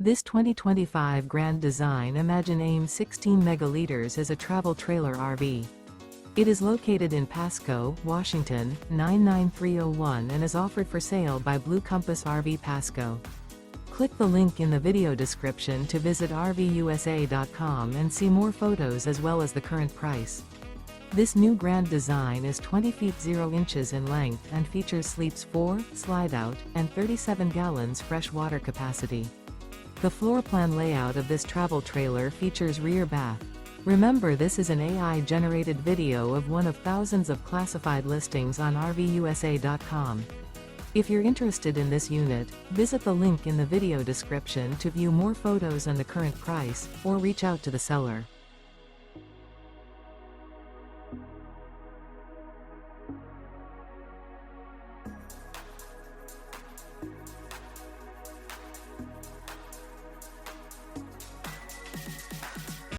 This 2025 Grand Design Imagine AIM 16 megaliters is a travel trailer RV. It is located in Pasco, Washington, 99301 and is offered for sale by Blue Compass RV Pasco. Click the link in the video description to visit RVUSA.com and see more photos as well as the current price. This new Grand Design is 20 feet 0 inches in length and features sleeps 4, slide-out, and 37 gallons fresh water capacity. The floor plan layout of this travel trailer features rear bath. Remember, this is an AI-generated video of one of thousands of classified listings on RVUSA.com. If you're interested in this unit, visit the link in the video description to view more photos and the current price, or reach out to the seller.